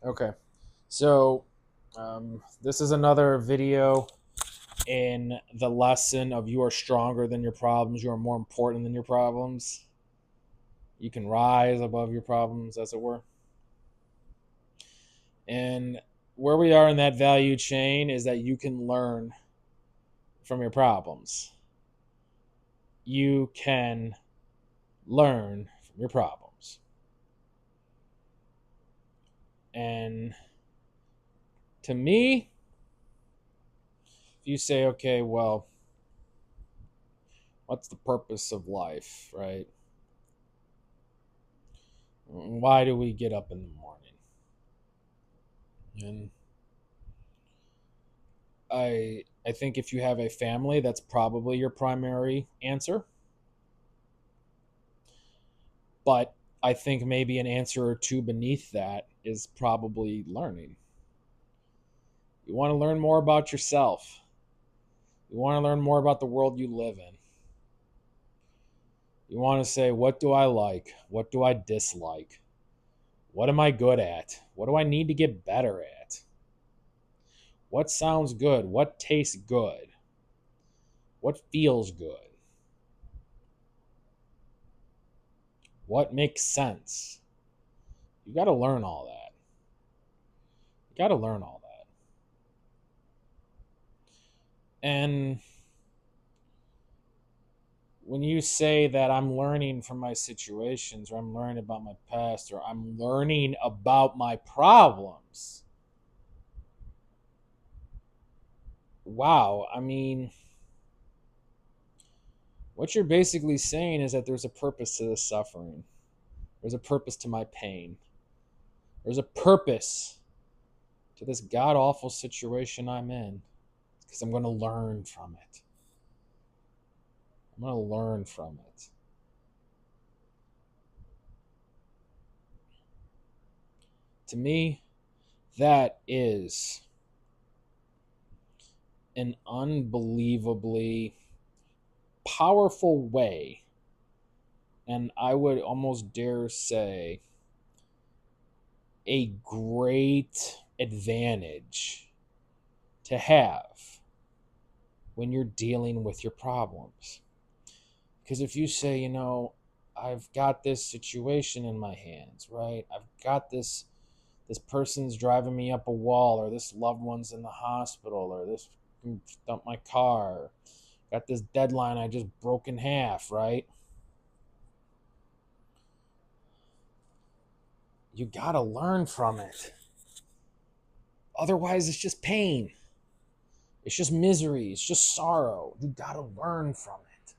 Okay. So, this is another video in the lesson of you are stronger than your problems. You are more important than your problems. You can rise above your problems, as it were. And where we are in that value chain is that you can learn from your problems. You can learn from your problems. And to me, if you say, okay, well, what's the purpose of life, right? Why do we get up in the morning? And I think if you have a family, that's probably your primary answer. But I think maybe an answer or two beneath that is probably learning. You want to learn more about yourself. You want to learn more about the world you live in. You want to say, what do I like? What do I dislike? What am I good at? What do I need to get better at? What sounds good? What tastes good? What feels good? What makes sense? You got to learn all that. You got to learn all that. And when you say that I'm learning from my situations, or I'm learning about my past, or I'm learning about my problems, wow, I mean, what you're basically saying is that there's a purpose to this suffering. There's a purpose to my pain. There's a purpose to this god awful situation I'm in, because I'm going to learn from it. I'm going to learn from it. To me, that is an unbelievably powerful way, and I would almost dare say a great advantage to have when you're dealing with your problems. Because if you say, I've got this situation in my hands, right? I've got this person's driving me up a wall, or this loved one's in the hospital, or this dumped my car, got this deadline I just broke in half, right? You gotta learn from it. Otherwise, it's just pain. It's just misery. It's just sorrow. You gotta learn from it.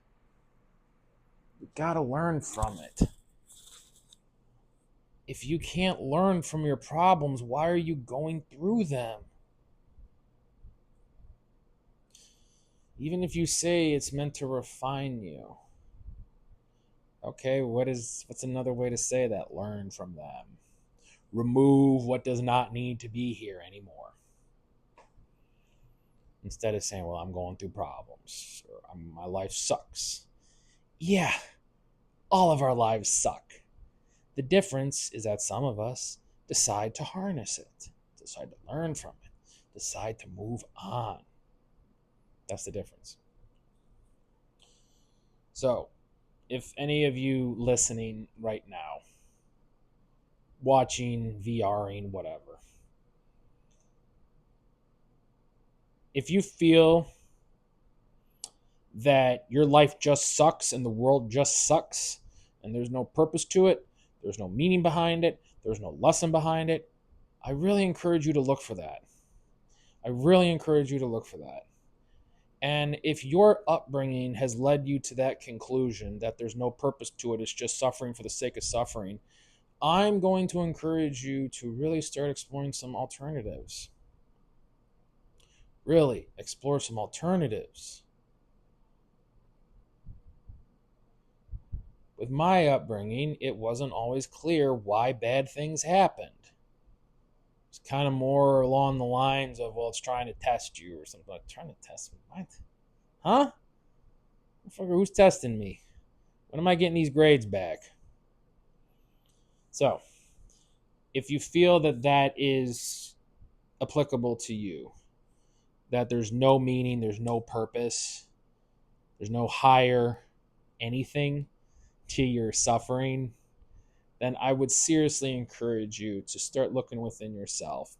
You gotta learn from it. If you can't learn from your problems, why are you going through them? Even if you say it's meant to refine you, okay, what's another way to say that? Learn from them. Remove what does not need to be here anymore. Instead of saying, well, I'm going through problems, or my life sucks. Yeah, all of our lives suck. The difference is that some of us decide to harness it, decide to learn from it, decide to move on. That's the difference. So, if any of you listening right now, watching, VRing, whatever, if you feel that your life just sucks and the world just sucks and there's no purpose to it, there's no meaning behind it, there's no lesson behind it, I really encourage you to look for that. I really encourage you to look for that. And if your upbringing has led you to that conclusion that there's no purpose to it, it's just suffering for the sake of suffering, I'm going to encourage you to really start exploring some alternatives. Really explore some alternatives. With my upbringing, it wasn't always clear why bad things happened. It's kind of more along the lines of, well, it's trying to test you or something. Like, trying to test me? What? Huh? Who's testing me? When am I getting these grades back? So, if you feel that that is applicable to you, that there's no meaning, there's no purpose, there's no higher anything to your suffering, then I would seriously encourage you to start looking within yourself.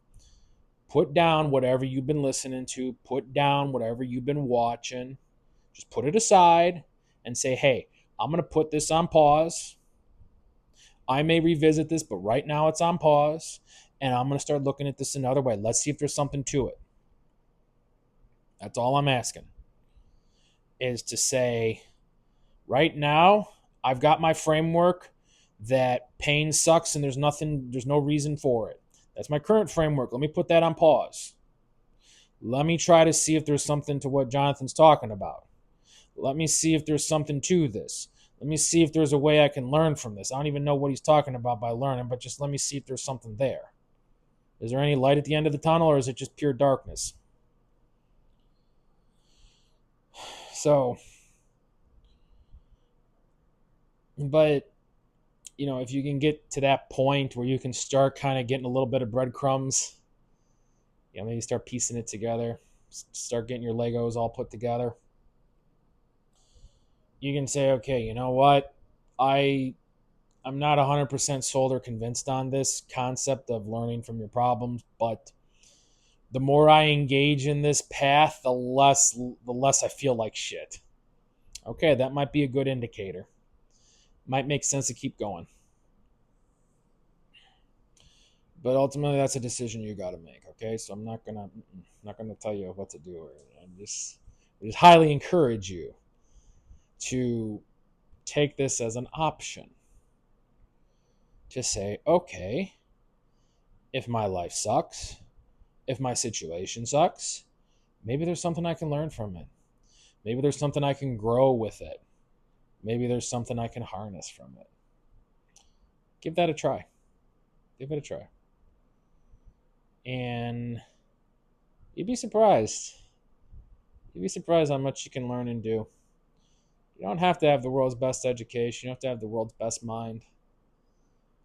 Put down whatever you've been listening to, put down whatever you've been watching, just put it aside and say, hey, I'm going to put this on pause. I may revisit this, but right now it's on pause. And I'm going to start looking at this another way. Let's see if there's something to it. That's all I'm asking, is to say, right now, I've got my framework that pain sucks and there's no reason for it. That's my current framework. Let me put that on pause. Let me try to see if there's something to what Jonathan's talking about. Let me see if there's something to this. Let me see if there's a way I can learn from this. I don't even know what he's talking about by learning, but just let me see if there's something there. Is there any light at the end of the tunnel, or is it just pure darkness? So, but, if you can get to that point where you can start kind of getting a little bit of breadcrumbs, maybe start piecing it together, start getting your Legos all put together. You can say, okay, you know what? I'm not 100% sold or convinced on this concept of learning from your problems, but the more I engage in this path, the less I feel like shit. Okay, that might be a good indicator. Might make sense to keep going. But ultimately, that's a decision you got to make. Okay, so I'm not gonna tell you what to do. I just highly encourage you to take this as an option. To say, okay, if my life sucks, if my situation sucks, maybe there's something I can learn from it. Maybe there's something I can grow with it. Maybe there's something I can harness from it. Give that a try. Give it a try. And you'd be surprised. You'd be surprised how much you can learn and do. You don't have to have the world's best education. You don't have to have the world's best mind.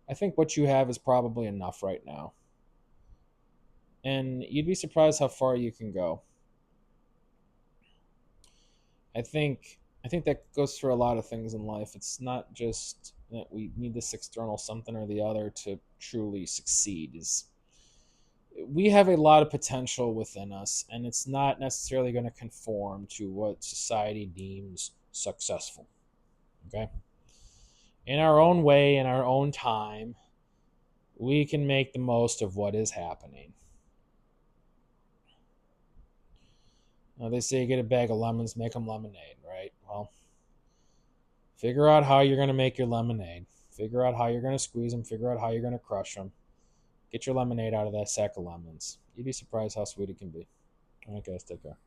I think what you have is probably enough right now. And you'd be surprised how far you can go. I think that goes through a lot of things in life. It's not just that we need this external something or the other to truly succeed. We have a lot of potential within us, and it's not necessarily going to conform to what society deems successful. Okay? In our own way, in our own time, we can make the most of what is happening. Now, they say you get a bag of lemons, make them lemonade, right? Well, figure out how you're going to make your lemonade. Figure out how you're going to squeeze them. Figure out how you're going to crush them. Get your lemonade out of that sack of lemons. You'd be surprised how sweet it can be. All right, guys, take care.